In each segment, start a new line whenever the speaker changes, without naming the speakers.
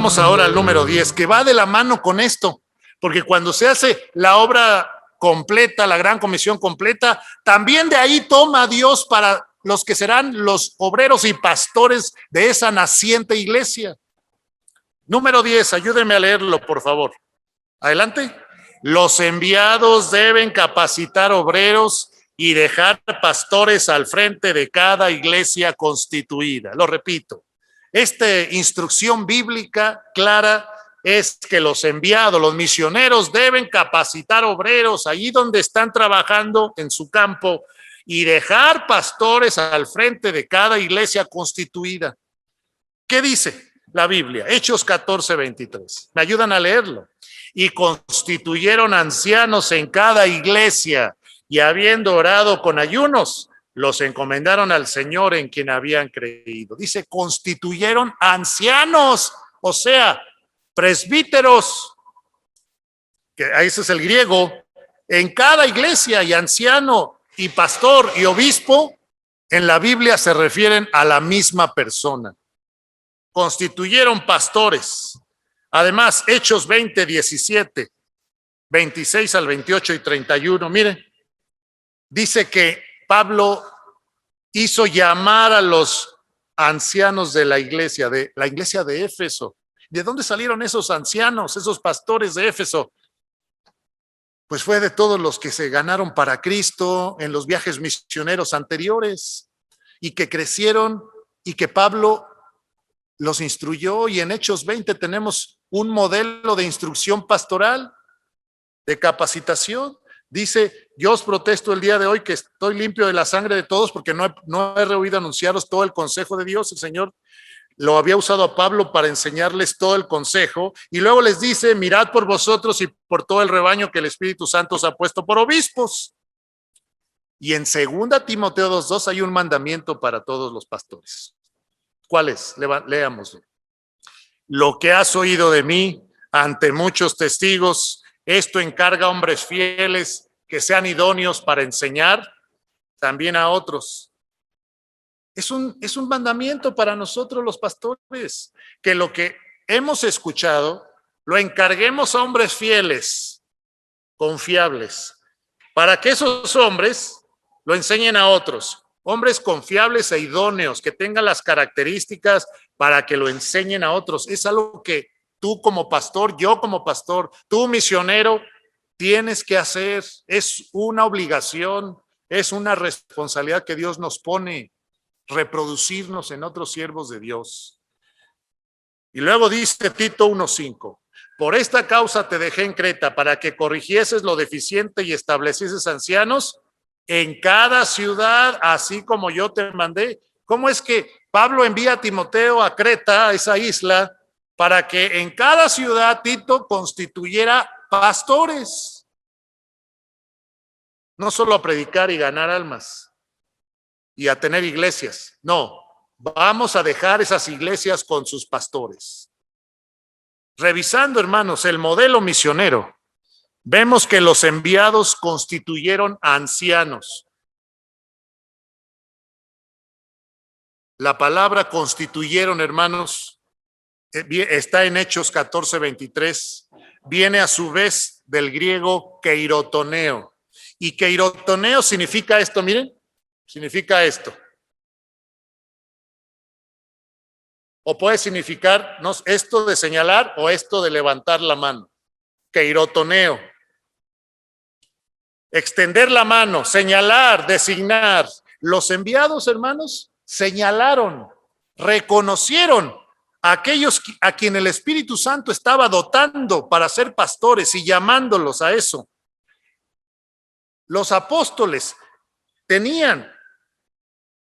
vamos ahora al número 10, que va de la mano con esto, porque cuando se hace la obra completa, la gran comisión completa, también de ahí toma Dios para los que serán los obreros y pastores de esa naciente iglesia. Número 10, ayúdenme a leerlo, por favor. Adelante. Los enviados deben capacitar obreros y dejar pastores al frente de cada iglesia constituida. Lo repito, esta instrucción bíblica clara es que los enviados, los misioneros deben capacitar obreros allí donde están trabajando en su campo y dejar pastores al frente de cada iglesia constituida. ¿Qué dice la Biblia? Hechos 14:23. ¿Me ayudan a leerlo? Y constituyeron ancianos en cada iglesia, y habiendo orado con ayunos, los encomendaron al Señor en quien habían creído. Dice, constituyeron ancianos, o sea, presbíteros, que ese es el griego, en cada iglesia, y anciano y pastor y obispo, en la Biblia se refieren a la misma persona. Constituyeron pastores. Además, Hechos 20:17, 26 al 28 y 31, miren, dice que Pablo hizo llamar a los ancianos de la iglesia de Éfeso. ¿De dónde salieron esos ancianos, esos pastores de Éfeso? Pues fue de todos los que se ganaron para Cristo en los viajes misioneros anteriores y que crecieron y que Pablo los instruyó, y en Hechos 20 tenemos un modelo de instrucción pastoral, de capacitación. Dice, yo os protesto el día de hoy que estoy limpio de la sangre de todos, porque no he rehuido anunciaros todo el consejo de Dios. El Señor lo había usado a Pablo para enseñarles todo el consejo, y luego les dice, mirad por vosotros y por todo el rebaño que el Espíritu Santo os ha puesto por obispos. Y en 2 Timoteo 2:2 hay un mandamiento para todos los pastores. ¿Cuál es? Leámoslo. Lo que has oído de mí ante muchos testigos, esto encarga a hombres fieles que sean idóneos para enseñar también a otros. Es un mandamiento para nosotros los pastores, que lo que hemos escuchado lo encarguemos a hombres fieles, confiables, para que esos hombres lo enseñen a otros. Hombres confiables e idóneos, que tengan las características para que lo enseñen a otros. Es algo que tú como pastor, yo como pastor, tú misionero, tienes que hacer. Es una obligación, es una responsabilidad que Dios nos pone, reproducirnos en otros siervos de Dios. Y luego dice Tito 1:5, por esta causa te dejé en Creta, para que corrigieses lo deficiente y establecieses ancianos en cada ciudad, así como yo te mandé. ¿Cómo es que Pablo envía a Timoteo a Creta, a esa isla, para que en cada ciudad Tito constituyera pastores? No solo a predicar y ganar almas y a tener iglesias. No, vamos a dejar esas iglesias con sus pastores. Revisando, hermanos, el modelo misionero, vemos que los enviados constituyeron ancianos. La palabra constituyeron, hermanos, está en Hechos 14:23. Viene a su vez del griego keirotoneo. Y keirotoneo significa esto, miren, significa esto. O puede significar esto de señalar o esto de levantar la mano. Keirotoneo. Extender la mano, señalar, designar. Los enviados, hermanos, señalaron, reconocieron a aquellos a quien el Espíritu Santo estaba dotando para ser pastores y llamándolos a eso. Los apóstoles tenían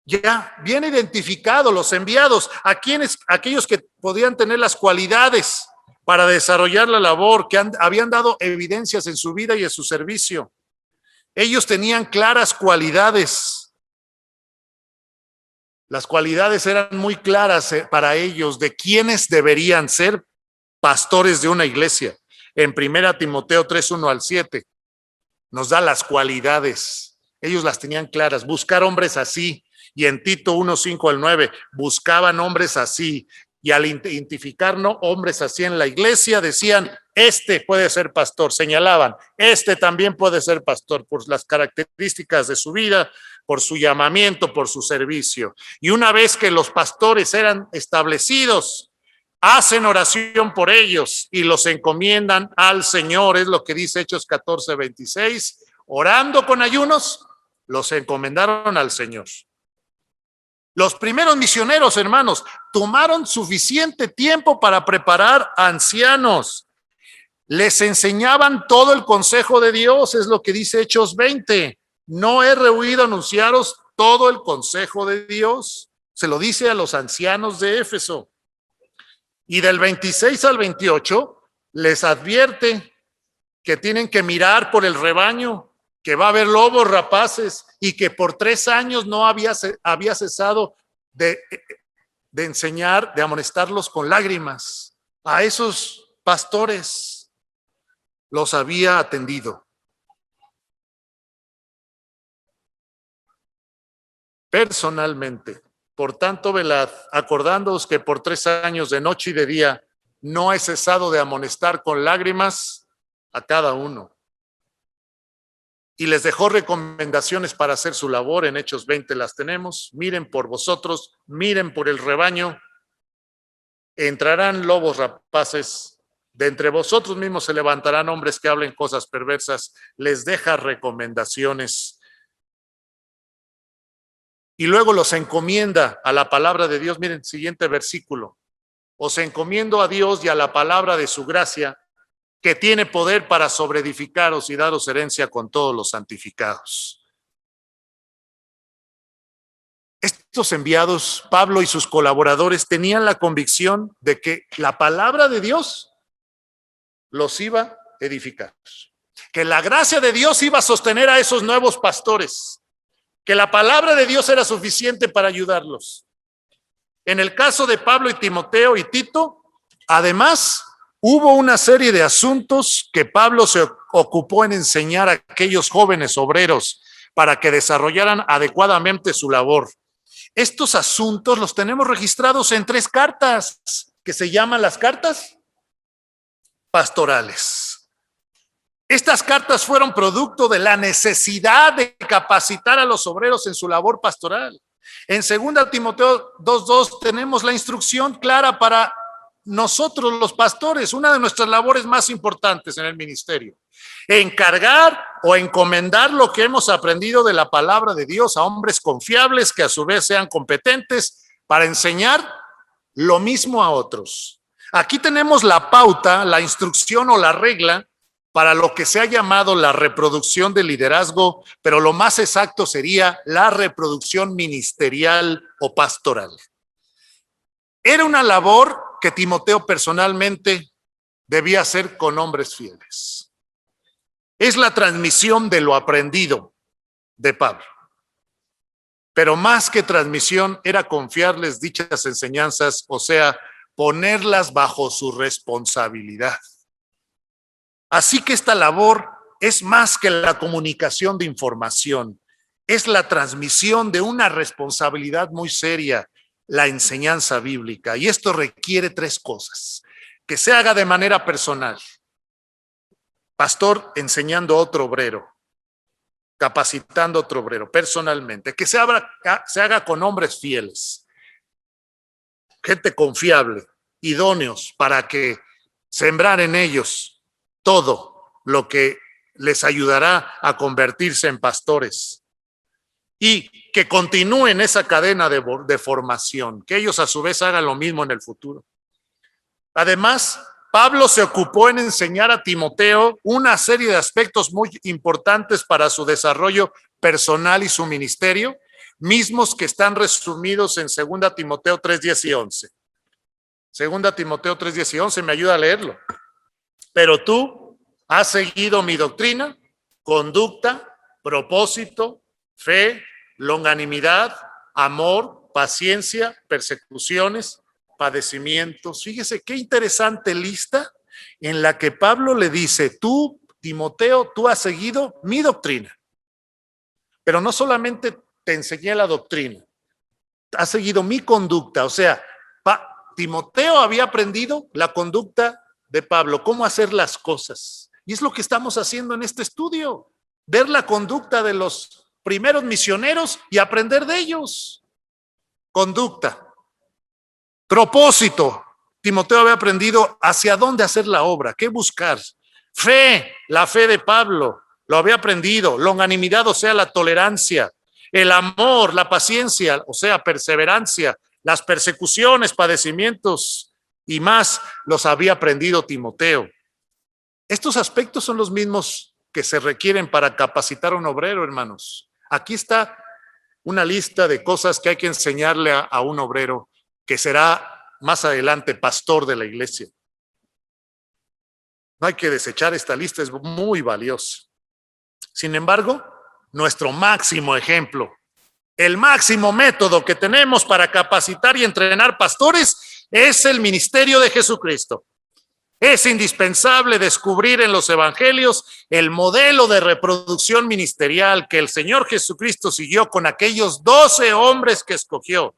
ya bien identificados los enviados, aquellos que podían tener las cualidades para desarrollar la labor, que habían dado evidencias en su vida y en su servicio. Ellos tenían claras cualidades. Las cualidades eran muy claras para ellos de quiénes deberían ser pastores de una iglesia. En 1 Timoteo 3:1-7 nos da las cualidades. Ellos las tenían claras. Buscar hombres así. Y en Tito 1:5-9 buscaban hombres así, y al identificar hombres así en la iglesia, decían, este puede ser pastor, señalaban, este también puede ser pastor por las características de su vida, por su llamamiento, por su servicio. Y una vez que los pastores eran establecidos, hacen oración por ellos y los encomiendan al Señor, es lo que dice Hechos 14:26, orando con ayunos, los encomendaron al Señor. Los primeros misioneros, hermanos, tomaron suficiente tiempo para preparar ancianos. Les enseñaban todo el consejo de Dios, es lo que dice Hechos 20. No he rehuido anunciaros todo el consejo de Dios. Se lo dice a los ancianos de Éfeso. Y del 26 al 28 les advierte que tienen que mirar por el rebaño, que va a haber lobos rapaces y que por 3 años no había cesado de enseñar, de amonestarlos con lágrimas. A esos pastores los había atendido. Personalmente, por tanto, velad, acordándoos que por 3 años de noche y de día no he cesado de amonestar con lágrimas a cada uno. Y les dejó recomendaciones para hacer su labor. En Hechos 20 las tenemos. Miren por vosotros, miren por el rebaño. Entrarán lobos rapaces. De entre vosotros mismos se levantarán hombres que hablen cosas perversas. Les deja recomendaciones. Y luego los encomienda a la palabra de Dios. Miren, siguiente versículo. Os encomiendo a Dios y a la palabra de su gracia, que tiene poder para sobreedificaros y daros herencia con todos los santificados. Estos enviados, Pablo y sus colaboradores, tenían la convicción de que la palabra de Dios los iba a edificar, que la gracia de Dios iba a sostener a esos nuevos pastores, que la palabra de Dios era suficiente para ayudarlos. En el caso de Pablo y Timoteo y Tito, además, hubo una serie de asuntos que Pablo se ocupó en enseñar a aquellos jóvenes obreros para que desarrollaran adecuadamente su labor. Estos asuntos los tenemos registrados en 3 cartas que se llaman las cartas pastorales. Estas cartas fueron producto de la necesidad de capacitar a los obreros en su labor pastoral. En 2 Timoteo 2:2 tenemos la instrucción clara para nosotros los pastores, una de nuestras labores más importantes en el ministerio: encargar o encomendar lo que hemos aprendido de la palabra de Dios a hombres confiables que a su vez sean competentes para enseñar lo mismo a otros. Aquí tenemos la pauta, la instrucción o la regla para lo que se ha llamado la reproducción del liderazgo, pero lo más exacto sería la reproducción ministerial o pastoral. Era una labor que Timoteo personalmente debía hacer con hombres fieles. Es la transmisión de lo aprendido de Pablo. Pero más que transmisión, era confiarles dichas enseñanzas, o sea, ponerlas bajo su responsabilidad. Así que esta labor es más que la comunicación de información, es la transmisión de una responsabilidad muy seria, la enseñanza bíblica. Y esto requiere 3 cosas: que se haga de manera personal, pastor enseñando a otro obrero, capacitando a otro obrero personalmente, que se haga con hombres fieles, gente confiable, idóneos, para que sembrar en ellos todo lo que les ayudará a convertirse en pastores, y que continúen esa cadena de formación, que ellos a su vez hagan lo mismo en el futuro. Además, Pablo se ocupó en enseñar a Timoteo una serie de aspectos muy importantes para su desarrollo personal y su ministerio, mismos que están resumidos en 2 Timoteo 3:10 y 11. 2 Timoteo 3:10 y 11, me ayuda a leerlo. Pero tú has seguido mi doctrina, conducta, propósito, fe, longanimidad, amor, paciencia, persecuciones, padecimientos. Fíjese qué interesante lista en la que Pablo le dice: tú, Timoteo, tú has seguido mi doctrina. Pero no solamente te enseñé la doctrina, has seguido mi conducta. O sea, Timoteo había aprendido la conducta de Pablo, cómo hacer las cosas. Y es lo que estamos haciendo en este estudio, ver la conducta de los primeros misioneros y aprender de ellos. Conducta. Propósito. Timoteo había aprendido hacia dónde hacer la obra, qué buscar. Fe, la fe de Pablo, lo había aprendido. Longanimidad, o sea, la tolerancia. El amor, la paciencia, o sea, perseverancia. Las persecuciones, padecimientos y más los había aprendido Timoteo. Estos aspectos son los mismos que se requieren para capacitar a un obrero, hermanos. Aquí está una lista de cosas que hay que enseñarle a un obrero que será más adelante pastor de la iglesia. No hay que desechar esta lista, es muy valiosa. Sin embargo, nuestro máximo ejemplo, el máximo método que tenemos para capacitar y entrenar pastores es el ministerio de Jesucristo. Es indispensable descubrir en los evangelios el modelo de reproducción ministerial que el Señor Jesucristo siguió con aquellos 12 hombres que escogió.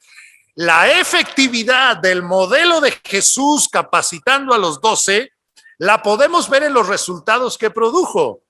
La efectividad del modelo de Jesús capacitando a los 12 la podemos ver en los resultados que produjo.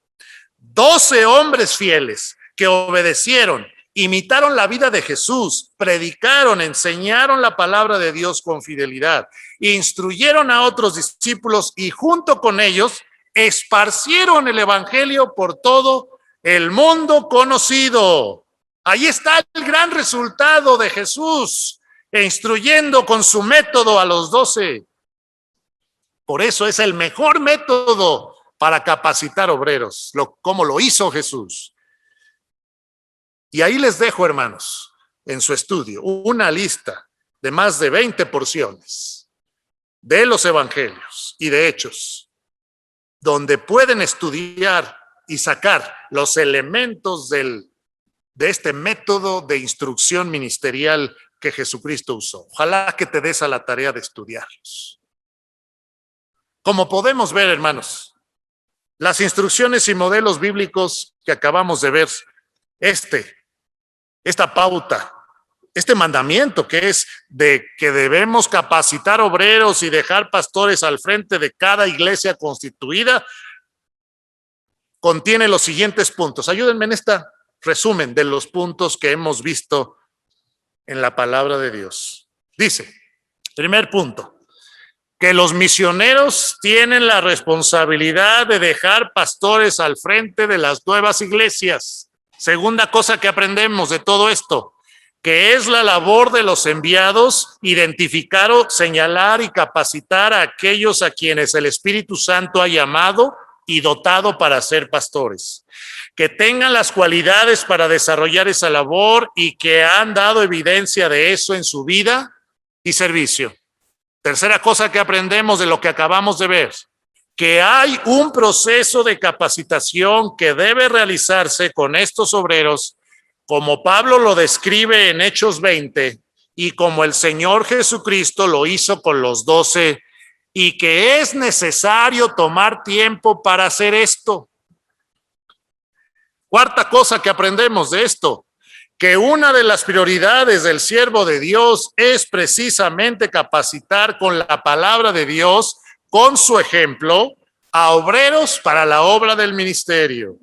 12 hombres fieles que obedecieron, imitaron la vida de Jesús, predicaron, enseñaron la palabra de Dios con fidelidad, instruyeron a otros discípulos y junto con ellos esparcieron el evangelio por todo el mundo conocido. Ahí está el gran resultado de Jesús, instruyendo con su método a los 12. Por eso es el mejor método para capacitar obreros, como lo hizo Jesús. Y ahí les dejo, hermanos, en su estudio, una lista de más de 20 porciones de los evangelios y de Hechos, donde pueden estudiar y sacar los elementos de este método de instrucción ministerial que Jesucristo usó. Ojalá que te des a la tarea de estudiarlos. Como podemos ver, hermanos, las instrucciones y modelos bíblicos que acabamos de ver, esta pauta, este mandamiento que es de que debemos capacitar obreros y dejar pastores al frente de cada iglesia constituida, contiene los siguientes puntos. Ayúdenme en este resumen de los puntos que hemos visto en la palabra de Dios. Dice, primer punto, que los misioneros tienen la responsabilidad de dejar pastores al frente de las nuevas iglesias. Segunda cosa que aprendemos de todo esto, que es la labor de los enviados, identificar, señalar y capacitar a aquellos a quienes el Espíritu Santo ha llamado y dotado para ser pastores, que tengan las cualidades para desarrollar esa labor y que han dado evidencia de eso en su vida y servicio. Tercera cosa que aprendemos de lo que acabamos de ver, que hay un proceso de capacitación que debe realizarse con estos obreros, como Pablo lo describe en Hechos 20 y como el Señor Jesucristo lo hizo con los 12, y que es necesario tomar tiempo para hacer esto. Cuarta cosa que aprendemos de esto, que una de las prioridades del siervo de Dios es precisamente capacitar con la palabra de Dios, con su ejemplo, a obreros para la obra del ministerio.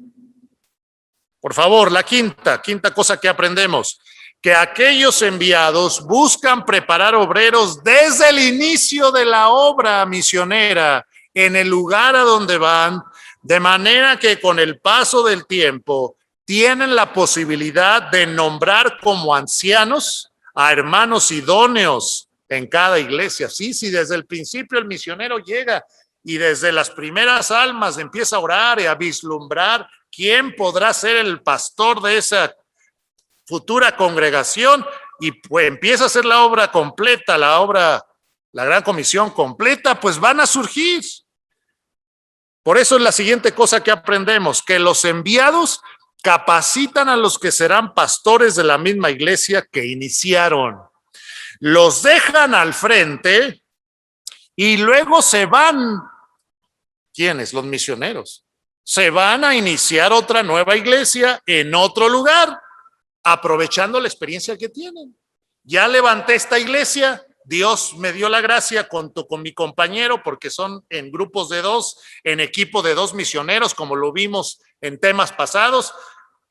Por favor, la quinta cosa que aprendemos, que aquellos enviados buscan preparar obreros desde el inicio de la obra misionera en el lugar a donde van, de manera que con el paso del tiempo tienen la posibilidad de nombrar como ancianos a hermanos idóneos en cada iglesia. Sí, desde el principio el misionero llega y desde las primeras almas empieza a orar y a vislumbrar quién podrá ser el pastor de esa futura congregación, y pues empieza a hacer la obra completa, la gran comisión completa, pues van a surgir. Por eso es la siguiente cosa que aprendemos, que los enviados capacitan a los que serán pastores de la misma iglesia que iniciaron. Los dejan al frente y luego se van. ¿Quiénes? Los misioneros. Se van a iniciar otra nueva iglesia en otro lugar, aprovechando la experiencia que tienen. Ya levanté esta iglesia, Dios me dio la gracia junto con mi compañero, porque son en grupos de 2, en equipo de 2 misioneros, como lo vimos en temas pasados.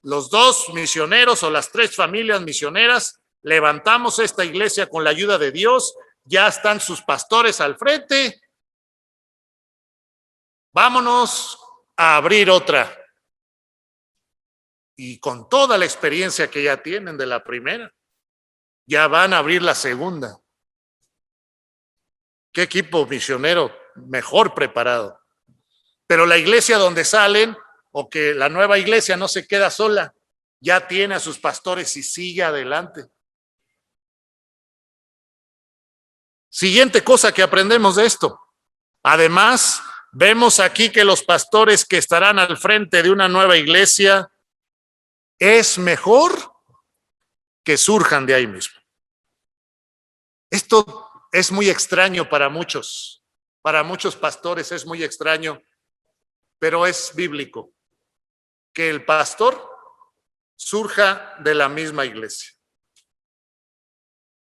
Los 2 misioneros o las 3 familias misioneras levantamos esta iglesia con la ayuda de Dios. Ya están sus pastores al frente. Vámonos a abrir otra. Y con toda la experiencia que ya tienen de la primera, ya van a abrir la segunda. ¿Qué equipo misionero mejor preparado? Pero la iglesia donde salen, o que la nueva iglesia no se queda sola, ya tiene a sus pastores y sigue adelante. Siguiente cosa que aprendemos de esto. Además, vemos aquí que los pastores que estarán al frente de una nueva iglesia es mejor que surjan de ahí mismo. Esto es muy extraño para muchos pastores es muy extraño, pero es bíblico que el pastor surja de la misma iglesia.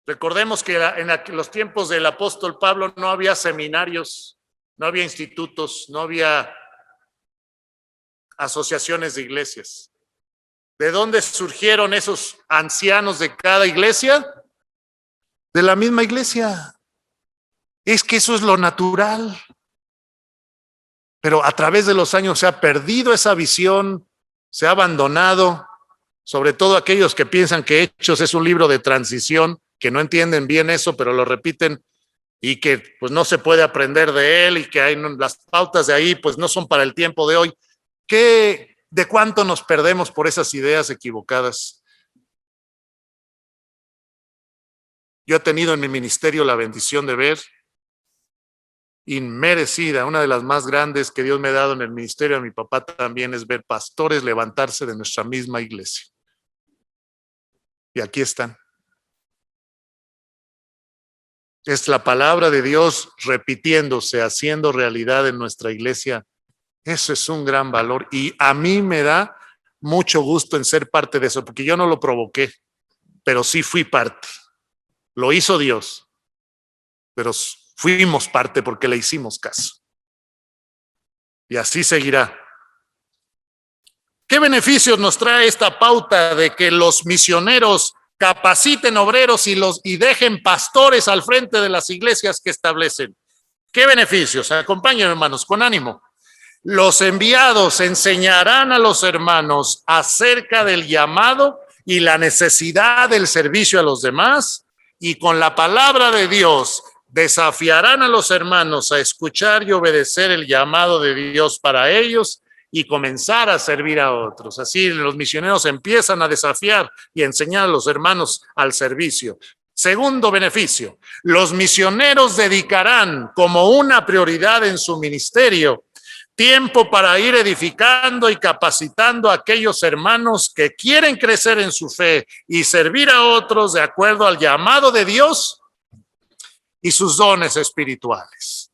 Recordemos que en los tiempos del apóstol Pablo no había seminarios, no había institutos, no había asociaciones de iglesias. ¿De dónde surgieron esos ancianos de cada iglesia? De la misma iglesia. Es que eso es lo natural. Pero a través de los años se ha perdido esa visión, se ha abandonado, sobre todo aquellos que piensan que Hechos es un libro de transición, que no entienden bien eso, pero lo repiten y que pues no se puede aprender de él y que hay, las pautas de ahí pues no son para el tiempo de hoy. ¿De cuánto nos perdemos por esas ideas equivocadas? Yo he tenido en mi ministerio la bendición de ver, inmerecida, una de las más grandes que Dios me ha dado en el ministerio a mi papá también, es ver pastores levantarse de nuestra misma iglesia. Y aquí están. Es la palabra de Dios repitiéndose, haciendo realidad en nuestra iglesia. Eso es un gran valor y a mí me da mucho gusto en ser parte de eso, porque yo no lo provoqué, pero sí fui parte. Lo hizo Dios, pero fuimos parte porque le hicimos caso. Y así seguirá. ¿Qué beneficios nos trae esta pauta de que los misioneros capaciten obreros y dejen pastores al frente de las iglesias que establecen? ¿Qué beneficios? Acompáñenme, hermanos, con ánimo. Los enviados enseñarán a los hermanos acerca del llamado y la necesidad del servicio a los demás, y con la palabra de Dios desafiarán a los hermanos a escuchar y obedecer el llamado de Dios para ellos y comenzar a servir a otros. Así los misioneros empiezan a desafiar y enseñar a los hermanos al servicio. Segundo beneficio, los misioneros dedicarán como una prioridad en su ministerio tiempo para ir edificando y capacitando a aquellos hermanos que quieren crecer en su fe y servir a otros de acuerdo al llamado de Dios y sus dones espirituales.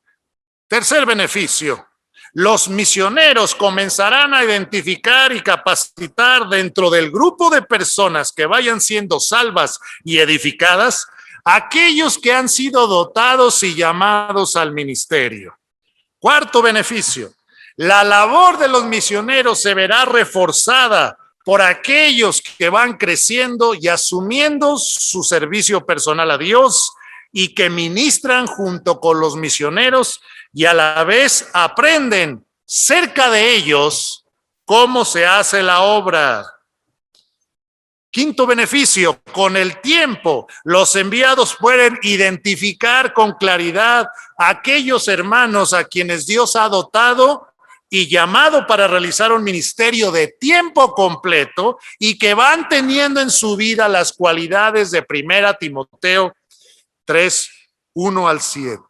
Tercer beneficio, los misioneros comenzarán a identificar y capacitar dentro del grupo de personas que vayan siendo salvas y edificadas aquellos que han sido dotados y llamados al ministerio. Cuarto beneficio, la labor de los misioneros se verá reforzada por aquellos que van creciendo y asumiendo su servicio personal a Dios y que ministran junto con los misioneros y a la vez aprenden cerca de ellos cómo se hace la obra. Quinto beneficio, con el tiempo los enviados pueden identificar con claridad a aquellos hermanos a quienes Dios ha dotado y llamado para realizar un ministerio de tiempo completo y que van teniendo en su vida las cualidades de 1 Timoteo 3, 1 al 7.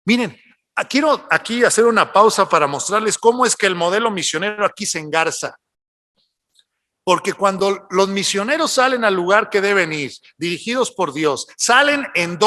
Miren, quiero aquí hacer una pausa para mostrarles cómo es que el modelo misionero aquí se engarza. Porque cuando los misioneros salen al lugar que deben ir, dirigidos por Dios, salen en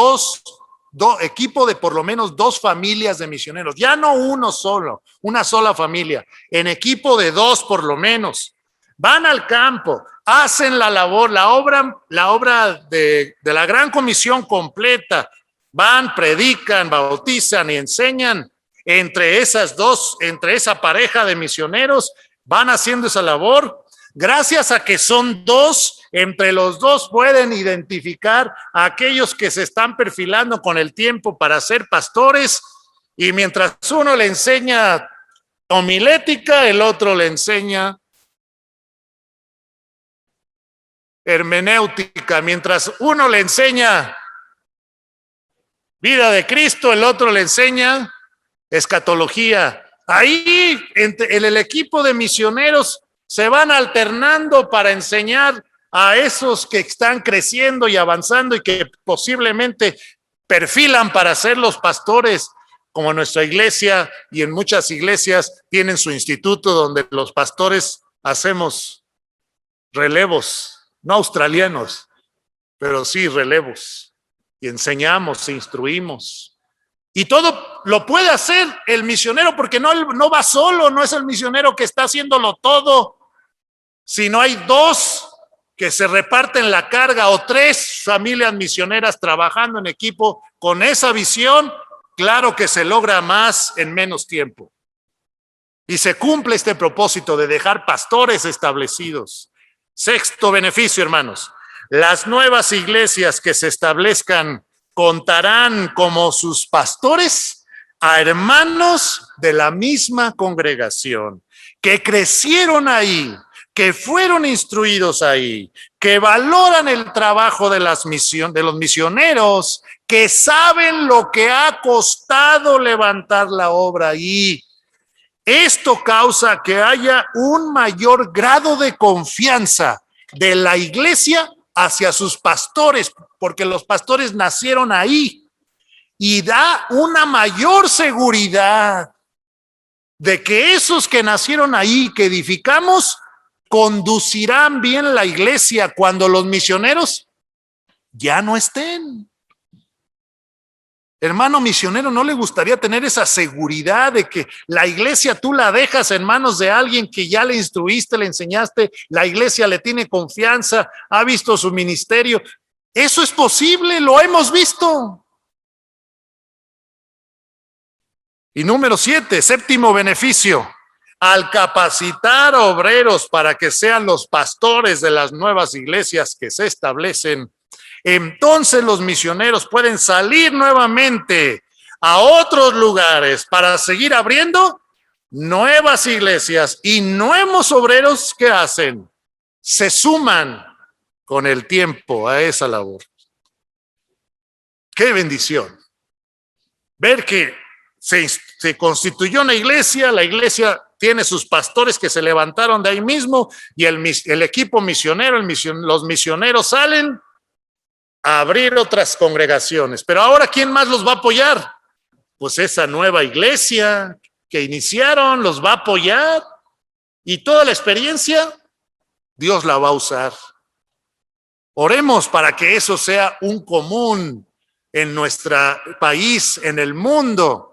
equipo de por lo menos 2 familias de misioneros, ya no uno solo, una sola familia, en equipo de 2 por lo menos. Van al campo, hacen la labor, la obra de la gran comisión completa, Van, predican, bautizan y enseñan. Entre esa pareja de misioneros, van haciendo esa labor. Gracias a que son dos, entre los dos pueden identificar a aquellos que se están perfilando con el tiempo para ser pastores, y mientras uno le enseña homilética, el otro le enseña hermenéutica. Mientras uno le enseña vida de Cristo, el otro le enseña escatología. Ahí, en el equipo de misioneros, se van alternando para enseñar a esos que están creciendo y avanzando y que posiblemente perfilan para ser los pastores, como nuestra iglesia, y en muchas iglesias tienen su instituto donde los pastores hacemos relevos, no australianos, pero sí relevos, y enseñamos e instruimos. Y todo lo puede hacer el misionero, porque no va solo, no es el misionero que está haciéndolo todo, sino hay dos que se reparten la carga, o tres familias misioneras trabajando en equipo con esa visión. Claro que se logra más en menos tiempo. Y se cumple este propósito de dejar pastores establecidos. Sexto beneficio, hermanos. Las nuevas iglesias que se establezcan contarán como sus pastores a hermanos de la misma congregación, que crecieron ahí, que fueron instruidos ahí, que valoran el trabajo de los misioneros, que saben lo que ha costado levantar la obra ahí. Esto causa que haya un mayor grado de confianza de la iglesia hacia sus pastores, porque los pastores nacieron ahí, y da una mayor seguridad de que esos que nacieron ahí, que edificamos, conducirán bien la iglesia cuando los misioneros ya no estén. Hermano misionero, ¿no le gustaría tener esa seguridad de que la iglesia tú la dejas en manos de alguien que ya le instruiste, le enseñaste, la iglesia le tiene confianza, ha visto su ministerio? Eso es posible, lo hemos visto. Y número 7, séptimo beneficio. Al capacitar obreros para que sean los pastores de las nuevas iglesias que se establecen, entonces los misioneros pueden salir nuevamente a otros lugares para seguir abriendo nuevas iglesias, y nuevos obreros que hacen se suman con el tiempo a esa labor. ¡Qué bendición! Ver que se constituyó una iglesia, la iglesia tiene sus pastores que se levantaron de ahí mismo, y el equipo misionero, los misioneros salen a abrir otras congregaciones. Pero ahora, ¿quién más los va a apoyar? Pues esa nueva iglesia que iniciaron los va a apoyar, y toda la experiencia Dios la va a usar. Oremos para que eso sea un común en nuestro país, en el mundo,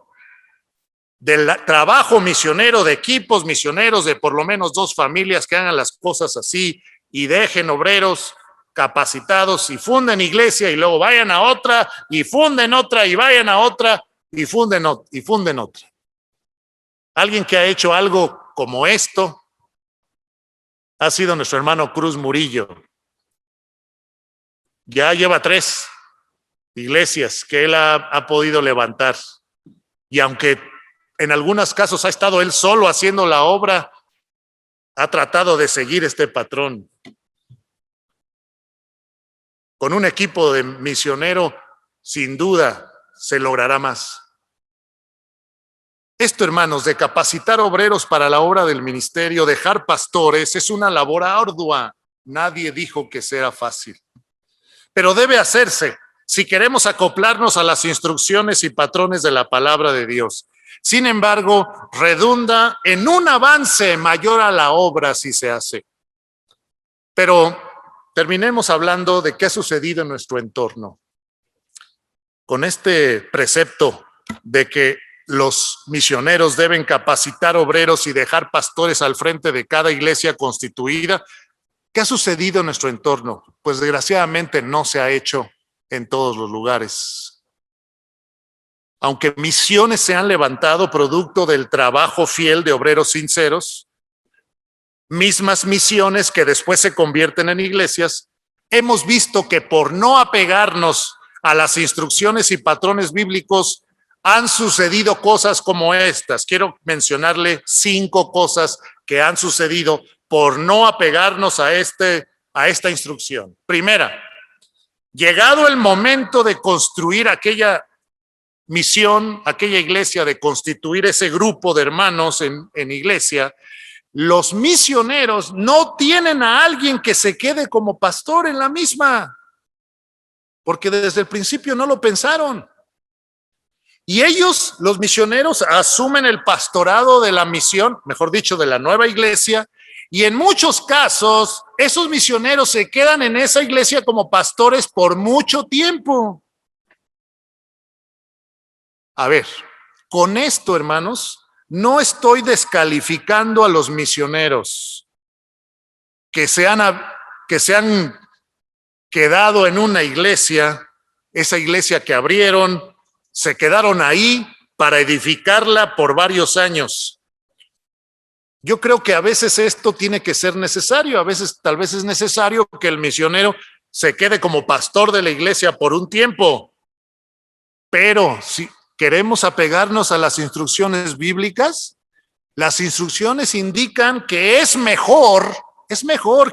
del trabajo misionero, de equipos misioneros, de por lo menos 2 familias que hagan las cosas así y dejen obreros capacitados y funden iglesia, y luego vayan a otra y funden otra y vayan a otra y funden otra. Alguien que ha hecho algo como esto ha sido nuestro hermano Cruz Murillo. Ya lleva 3 iglesias que él ha podido levantar, y aunque en algunos casos ha estado él solo haciendo la obra, ha tratado de seguir este patrón. Con un equipo de misionero, sin duda, se logrará más. Esto, hermanos, de capacitar obreros para la obra del ministerio, dejar pastores, es una labor ardua. Nadie dijo que sea fácil, pero debe hacerse si queremos acoplarnos a las instrucciones y patrones de la palabra de Dios. Sin embargo, redunda en un avance mayor a la obra si se hace. Pero terminemos hablando de qué ha sucedido en nuestro entorno. Con este precepto de que los misioneros deben capacitar obreros y dejar pastores al frente de cada iglesia constituida, ¿qué ha sucedido en nuestro entorno? Pues desgraciadamente no se ha hecho en todos los lugares. aunque misiones se han levantado producto del trabajo fiel de obreros sinceros, mismas misiones que después se convierten en iglesias, hemos visto que por no apegarnos a las instrucciones y patrones bíblicos han sucedido cosas como estas. Quiero mencionarle 5 cosas que han sucedido por no apegarnos a esta instrucción. Primera, llegado el momento de construir aquella misión, aquella iglesia, de constituir ese grupo de hermanos en iglesia, los misioneros no tienen a alguien que se quede como pastor en la misma, porque desde el principio no lo pensaron. Y ellos, los misioneros, asumen el pastorado de la misión, mejor dicho, de la nueva iglesia, y en muchos casos, esos misioneros se quedan en esa iglesia como pastores por mucho tiempo. A ver, con esto, hermanos, no estoy descalificando a los misioneros que se han quedado en una iglesia, esa iglesia que abrieron, se quedaron ahí para edificarla por varios años. Yo creo que a veces esto tiene que ser necesario, a veces tal vez es necesario que el misionero se quede como pastor de la iglesia por un tiempo, pero si queremos apegarnos a las instrucciones bíblicas, las instrucciones indican que es mejor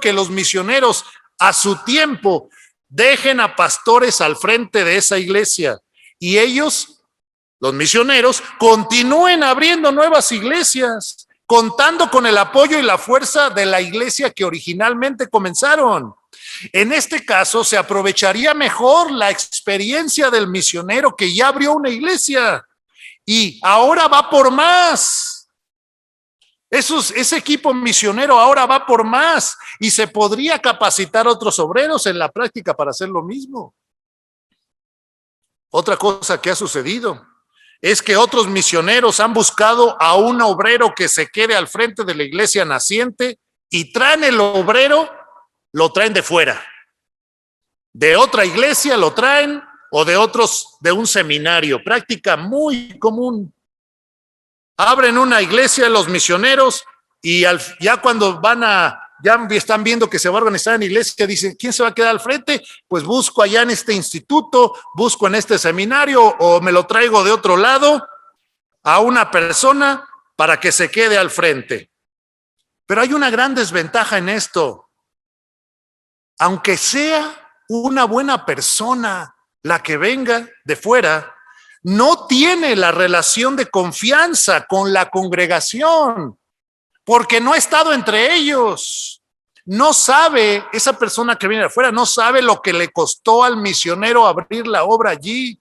que los misioneros a su tiempo dejen a pastores al frente de esa iglesia y ellos, los misioneros, continúen abriendo nuevas iglesias, contando con el apoyo y la fuerza de la iglesia que originalmente comenzaron. En este caso, se aprovecharía mejor la experiencia del misionero que ya abrió una iglesia y ahora va por más. Ese equipo misionero ahora va por más y se podría capacitar a otros obreros en la práctica para hacer lo mismo. Otra cosa que ha sucedido es que otros misioneros han buscado a un obrero que se quede al frente de la iglesia naciente y traen el obrero, lo traen de fuera. De otra iglesia lo traen o de un seminario, práctica muy común. Abren una iglesia los misioneros y ya cuando ya están viendo que se va a organizar en iglesia, dicen, ¿quién se va a quedar al frente? Pues busco allá en este instituto, busco en este seminario o me lo traigo de otro lado a una persona para que se quede al frente. Pero hay una gran desventaja en esto. Aunque sea una buena persona la que venga de fuera, no tiene la relación de confianza con la congregación, porque no ha estado entre ellos. No sabe, esa persona que viene de afuera, no sabe lo que le costó al misionero abrir la obra allí.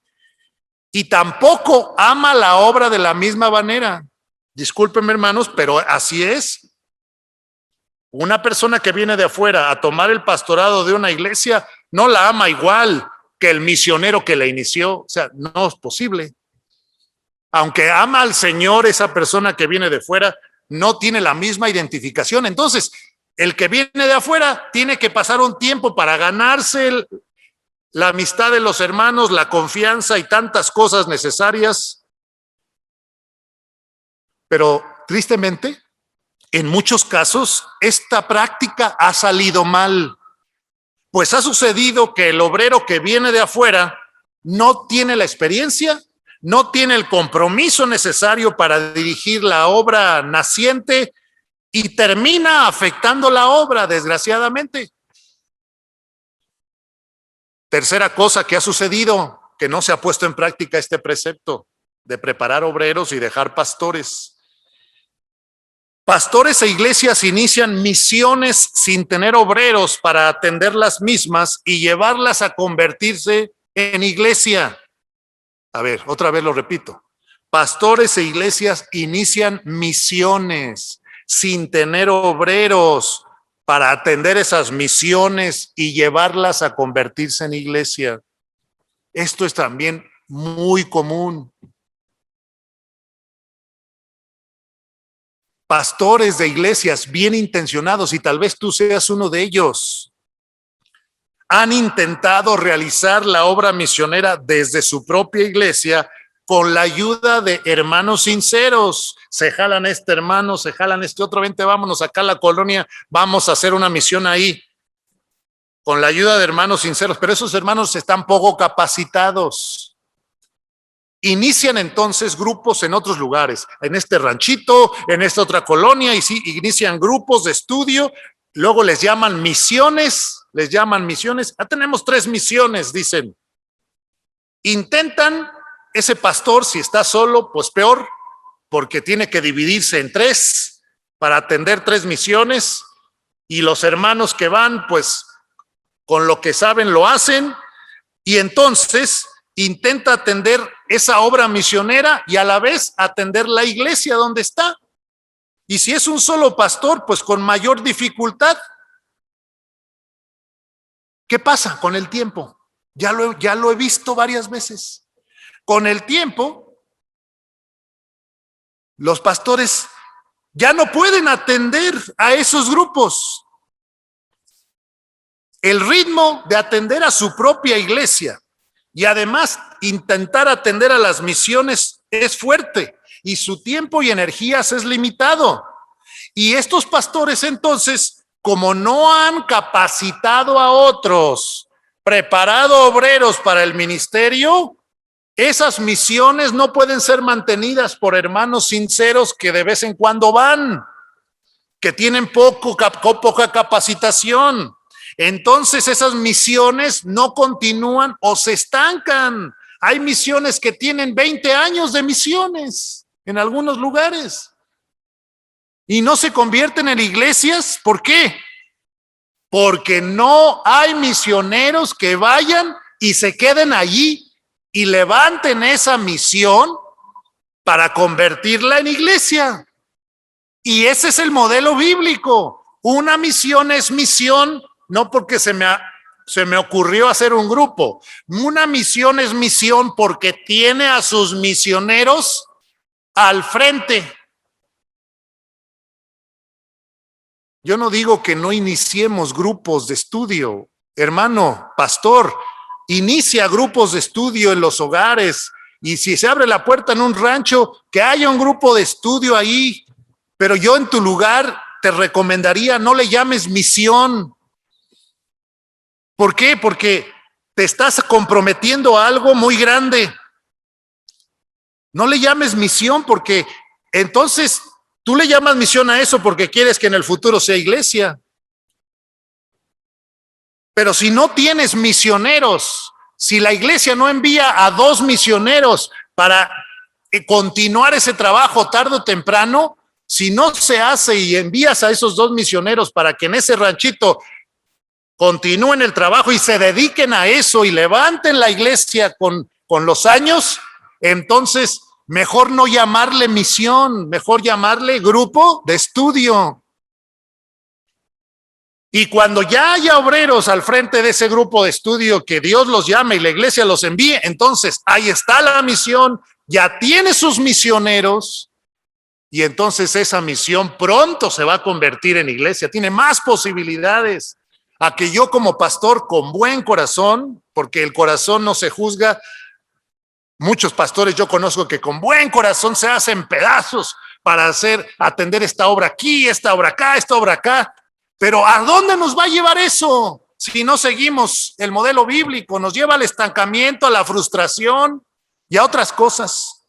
Y tampoco ama la obra de la misma manera. Discúlpenme, hermanos, pero así es. Una persona que viene de afuera a tomar el pastorado de una iglesia no la ama igual que el misionero que la inició. O sea, no es posible. Aunque ama al Señor, esa persona que viene de fuera no tiene la misma identificación. Entonces, el que viene de afuera tiene que pasar un tiempo para ganarse la amistad de los hermanos, la confianza y tantas cosas necesarias. Pero tristemente, en muchos casos, esta práctica ha salido mal, pues ha sucedido que el obrero que viene de afuera no tiene la experiencia, no tiene el compromiso necesario para dirigir la obra naciente y termina afectando la obra, desgraciadamente. Tercera cosa que ha sucedido, que no se ha puesto en práctica este precepto de preparar obreros y dejar pastores. Pastores e iglesias inician misiones sin tener obreros para atender las mismas y llevarlas a convertirse en iglesia. A ver, otra vez lo repito. Pastores e iglesias inician misiones sin tener obreros para atender esas misiones y llevarlas a convertirse en iglesia. Esto es también muy común. Pastores de iglesias bien intencionados, y tal vez tú seas uno de ellos, han intentado realizar la obra misionera desde su propia iglesia, con la ayuda de hermanos sinceros. Se jalan este hermano, se jalan este otro, vente, vámonos acá a la colonia, vamos a hacer una misión ahí. Con la ayuda de hermanos sinceros, pero esos hermanos están poco capacitados. Inician entonces grupos en otros lugares, en este ranchito, en esta otra colonia, y sí, inician grupos de estudio, luego les llaman misiones. Tenemos 3 misiones, dicen. Intentan, ese pastor, si está solo, pues peor, porque tiene que dividirse en 3 para atender 3 misiones, y los hermanos que van, pues con lo que saben lo hacen, y entonces intenta atender esa obra misionera y a la vez atender la iglesia donde está. Y si es un solo pastor, pues con mayor dificultad. ¿Qué pasa con el tiempo? Ya lo he visto varias veces. Con el tiempo, los pastores ya no pueden atender a esos grupos. El ritmo de atender a su propia iglesia y además intentar atender a las misiones es fuerte y su tiempo y energías es limitado. Y estos pastores entonces, como no han capacitado a otros, preparado obreros para el ministerio, esas misiones no pueden ser mantenidas por hermanos sinceros que de vez en cuando van, que tienen poca capacitación. Entonces esas misiones no continúan o se estancan. Hay misiones que tienen 20 años de misiones en algunos lugares y no se convierten en iglesias. ¿Por qué? Porque no hay misioneros que vayan y se queden allí y levanten esa misión para convertirla en iglesia. Y ese es el modelo bíblico. Una misión es misión, no porque se me ocurrió hacer un grupo. Una misión es misión porque tiene a sus misioneros al frente. Yo no digo que no iniciemos grupos de estudio. Hermano, pastor, inicia grupos de estudio en los hogares. Y si se abre la puerta en un rancho, que haya un grupo de estudio ahí. Pero yo en tu lugar te recomendaría, no le llames misión. ¿Por qué? Porque te estás comprometiendo a algo muy grande. No le llames misión porque entonces tú le llamas misión a eso porque quieres que en el futuro sea iglesia. Pero si no tienes misioneros, si la iglesia no envía a 2 misioneros para continuar ese trabajo tarde o temprano, si no se hace y envías a esos 2 misioneros para que en ese ranchito continúen el trabajo y se dediquen a eso y levanten la iglesia con los años, entonces mejor no llamarle misión, mejor llamarle grupo de estudio. Y cuando ya haya obreros al frente de ese grupo de estudio, que Dios los llame y la iglesia los envíe, entonces ahí está la misión, ya tiene sus misioneros. Y entonces esa misión pronto se va a convertir en iglesia, tiene más posibilidades a que yo como pastor con buen corazón, porque el corazón no se juzga. Muchos pastores yo conozco que con buen corazón se hacen pedazos para atender esta obra aquí, esta obra acá, esta obra acá. Pero ¿a dónde nos va a llevar eso? Si no seguimos el modelo bíblico, nos lleva al estancamiento, a la frustración y a otras cosas.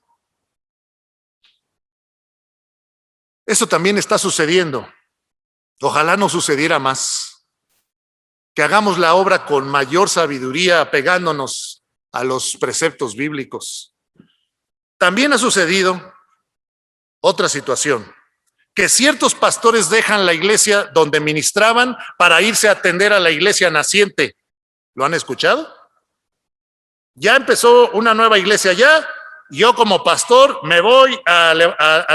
Eso también está sucediendo. Ojalá no sucediera más. Que hagamos la obra con mayor sabiduría, apegándonos a los preceptos bíblicos. También ha sucedido otra situación, que ciertos pastores dejan la iglesia donde ministraban para irse a atender a la iglesia naciente. ¿Lo han escuchado? Ya empezó una nueva iglesia allá. Yo como pastor me voy a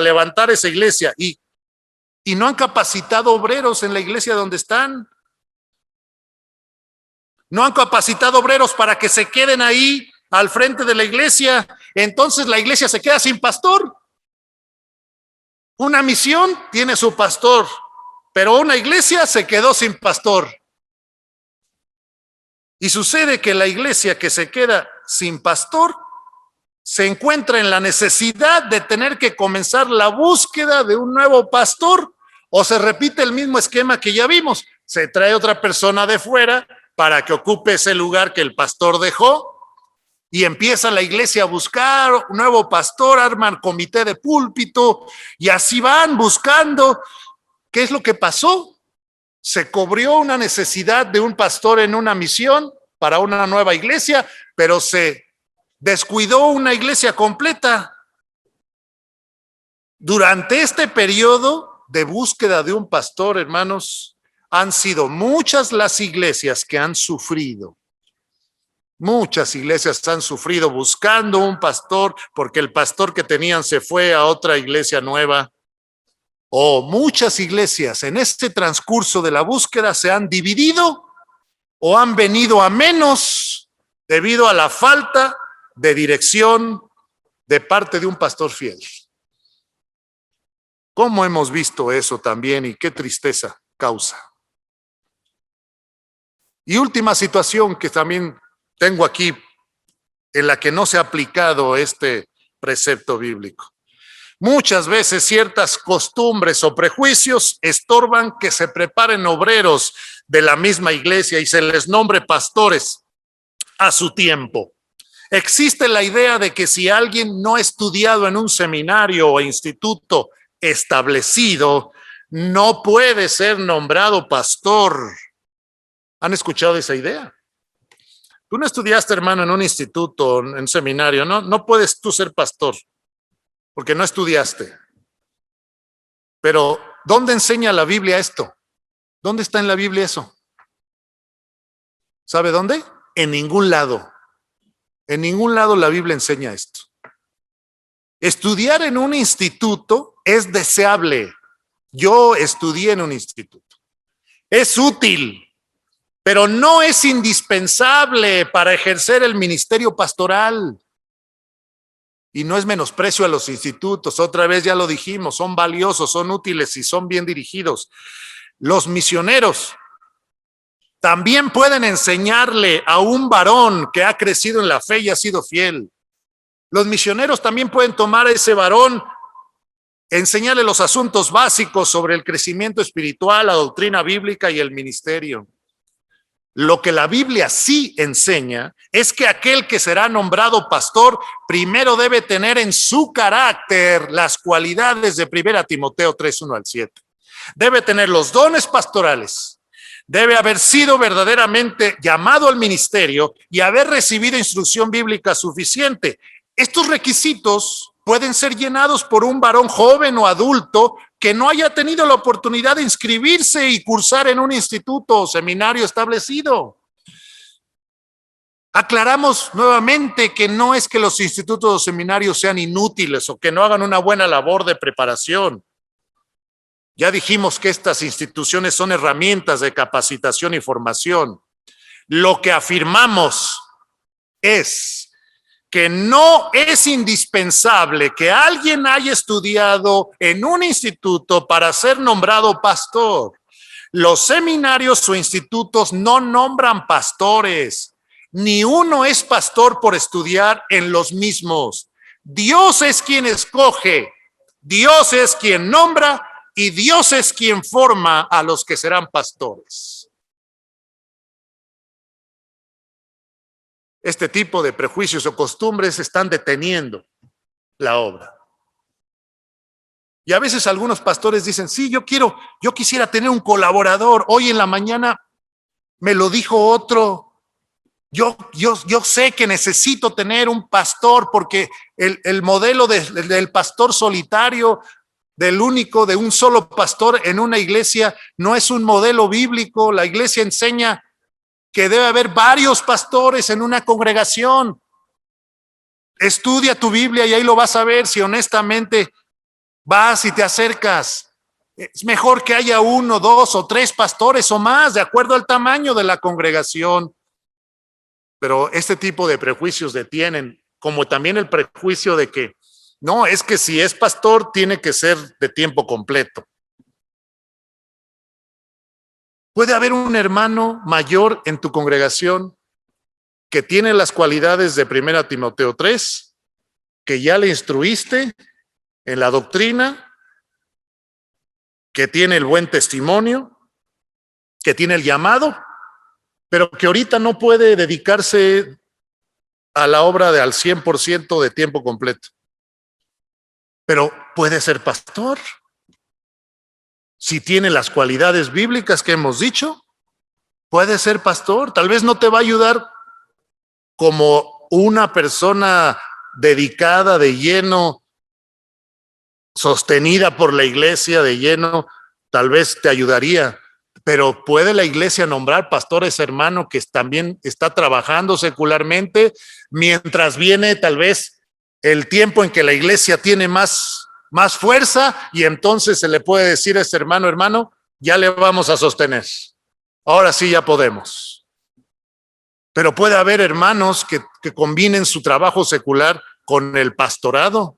levantar esa iglesia y no han capacitado obreros en la iglesia donde están. No han capacitado obreros para que se queden ahí al frente de la iglesia. Entonces la iglesia se queda sin pastor. Una misión tiene su pastor, pero una iglesia se quedó sin pastor. Y sucede que la iglesia que se queda sin pastor se encuentra en la necesidad de tener que comenzar la búsqueda de un nuevo pastor, o se repite el mismo esquema que ya vimos. Se trae otra persona de fuera para que ocupe ese lugar que el pastor dejó y empieza la iglesia a buscar un nuevo pastor, arman comité de púlpito y así van buscando. ¿Qué es lo que pasó? Se cubrió una necesidad de un pastor en una misión para una nueva iglesia, pero se descuidó una iglesia completa. Durante este periodo de búsqueda de un pastor, hermanos, han sido muchas las iglesias que han sufrido. Muchas iglesias han sufrido buscando un pastor porque el pastor que tenían se fue a otra iglesia nueva. O muchas iglesias en este transcurso de la búsqueda se han dividido o han venido a menos debido a la falta de dirección de parte de un pastor fiel. ¿Cómo hemos visto eso también y qué tristeza causa? Y última situación que también tengo aquí en la que no se ha aplicado este precepto bíblico. Muchas veces ciertas costumbres o prejuicios estorban que se preparen obreros de la misma iglesia y se les nombre pastores a su tiempo. Existe la idea de que si alguien no ha estudiado en un seminario o instituto establecido, no puede ser nombrado pastor. ¿Han escuchado esa idea? Tú no estudiaste, hermano, en un instituto, en un seminario, no puedes tú ser pastor, porque no estudiaste. Pero, ¿dónde enseña la Biblia esto? ¿Dónde está en la Biblia eso? ¿Sabe dónde? En ningún lado. En ningún lado la Biblia enseña esto. Estudiar en un instituto es deseable. Yo estudié en un instituto. Es útil, pero no es indispensable para ejercer el ministerio pastoral. Y no es menosprecio a los institutos, otra vez ya lo dijimos, son valiosos, son útiles y son bien dirigidos. Los misioneros también pueden enseñarle a un varón que ha crecido en la fe y ha sido fiel. Los misioneros también pueden tomar a ese varón, enseñarle los asuntos básicos sobre el crecimiento espiritual, la doctrina bíblica y el ministerio. Lo que la Biblia sí enseña es que aquel que será nombrado pastor primero debe tener en su carácter las cualidades de 1 Timoteo 3, 1 al 7. Debe tener los dones pastorales, debe haber sido verdaderamente llamado al ministerio y haber recibido instrucción bíblica suficiente. Estos requisitos pueden ser llenados por un varón joven o adulto que no haya tenido la oportunidad de inscribirse y cursar en un instituto o seminario establecido. Aclaramos nuevamente que no es que los institutos o seminarios sean inútiles o que no hagan una buena labor de preparación. Ya dijimos que estas instituciones son herramientas de capacitación y formación. Lo que afirmamos es que no es indispensable que alguien haya estudiado en un instituto para ser nombrado pastor. Los seminarios o institutos no nombran pastores, ni uno es pastor por estudiar en los mismos. Dios es quien escoge, Dios es quien nombra y Dios es quien forma a los que serán pastores. Este tipo de prejuicios o costumbres están deteniendo la obra. Y a veces algunos pastores dicen, sí, yo quisiera tener un colaborador. Hoy en la mañana me lo dijo otro. Yo sé que necesito tener un pastor porque el modelo del pastor solitario, de un solo pastor en una iglesia, no es un modelo bíblico. La iglesia enseña que debe haber varios pastores en una congregación. Estudia tu Biblia y ahí lo vas a ver si honestamente vas y te acercas. Es mejor que haya 1, 2 o 3 pastores o más, de acuerdo al tamaño de la congregación. Pero este tipo de prejuicios detienen, como también el prejuicio de que no, es que si es pastor tiene que ser de tiempo completo. Puede haber un hermano mayor en tu congregación que tiene las cualidades de 1 Timoteo 3 que ya le instruiste en la doctrina, que tiene el buen testimonio, que tiene el llamado, pero que ahorita no puede dedicarse a la obra al 100% de tiempo completo. Pero puede ser pastor. Si tiene las cualidades bíblicas que hemos dicho, puede ser pastor. Tal vez no te va a ayudar como una persona dedicada de lleno, sostenida por la iglesia de lleno, tal vez te ayudaría. Pero ¿puede la iglesia nombrar pastores, hermano, que también está trabajando secularmente, mientras viene tal vez el tiempo en que la iglesia tiene más fuerza, y entonces se le puede decir a ese hermano, ya le vamos a sostener? Ahora sí ya podemos. Pero puede haber hermanos que combinen su trabajo secular con el pastorado.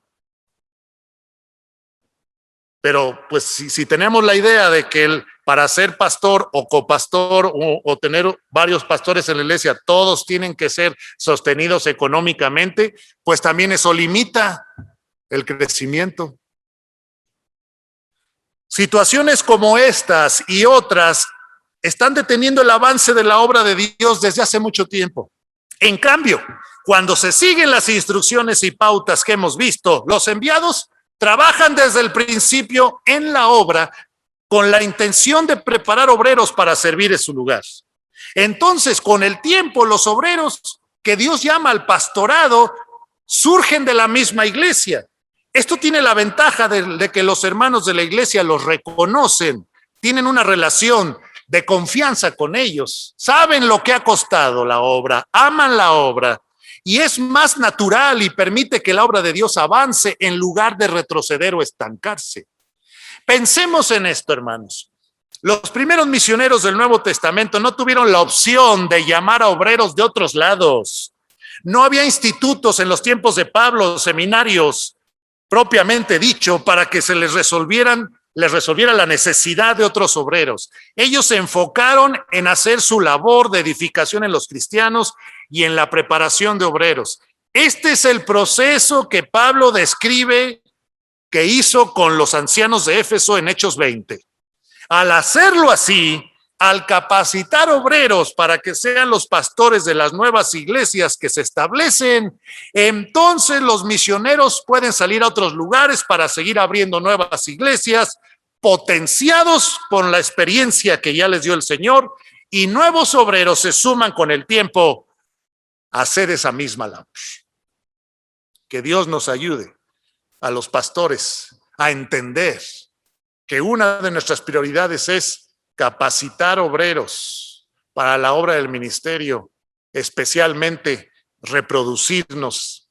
Pero pues si tenemos la idea de que para ser pastor o copastor o tener varios pastores en la iglesia, todos tienen que ser sostenidos económicamente, pues también eso limita el crecimiento. Situaciones como estas y otras están deteniendo el avance de la obra de Dios desde hace mucho tiempo. En cambio, cuando se siguen las instrucciones y pautas que hemos visto, los enviados trabajan desde el principio en la obra con la intención de preparar obreros para servir en su lugar. Entonces, con el tiempo, los obreros que Dios llama al pastorado surgen de la misma iglesia. Esto tiene la ventaja de que los hermanos de la iglesia los reconocen, tienen una relación de confianza con ellos, saben lo que ha costado la obra, aman la obra, y es más natural y permite que la obra de Dios avance en lugar de retroceder o estancarse. Pensemos en esto, hermanos. Los primeros misioneros del Nuevo Testamento no tuvieron la opción de llamar a obreros de otros lados. No había institutos en los tiempos de Pablo, seminarios propiamente dicho, para que se les resolviera la necesidad de otros obreros. Ellos se enfocaron en hacer su labor de edificación en los cristianos y en la preparación de obreros. Este es el proceso que Pablo describe que hizo con los ancianos de Éfeso en Hechos 20. Al hacerlo así, al capacitar obreros para que sean los pastores de las nuevas iglesias que se establecen, entonces los misioneros pueden salir a otros lugares para seguir abriendo nuevas iglesias, potenciados por la experiencia que ya les dio el Señor, y nuevos obreros se suman con el tiempo a hacer esa misma labor. Que Dios nos ayude a los pastores a entender que una de nuestras prioridades es capacitar obreros para la obra del ministerio, especialmente reproducirnos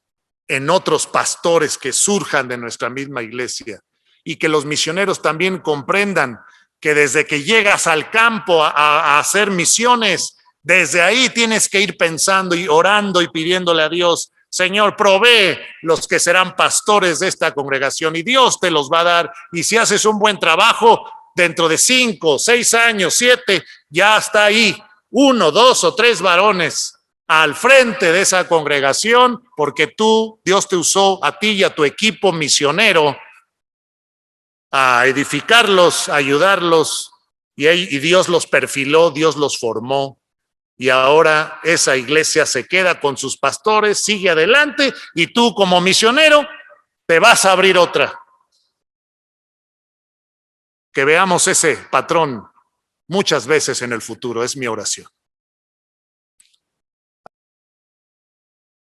en otros pastores que surjan de nuestra misma iglesia, y que los misioneros también comprendan que desde que llegas al campo a hacer misiones, desde ahí tienes que ir pensando y orando y pidiéndole a Dios: Señor, provee los que serán pastores de esta congregación, y Dios te los va a dar. Y si haces un buen trabajo, dentro de 5, 6 años, 7, ya está ahí 1, 2 o 3 varones al frente de esa congregación, porque Dios te usó a ti y a tu equipo misionero a edificarlos, a ayudarlos, y Dios los perfiló, Dios los formó. Y ahora esa iglesia se queda con sus pastores, sigue adelante, y tú como misionero te vas a abrir otra. Que veamos ese patrón muchas veces en el futuro, es mi oración.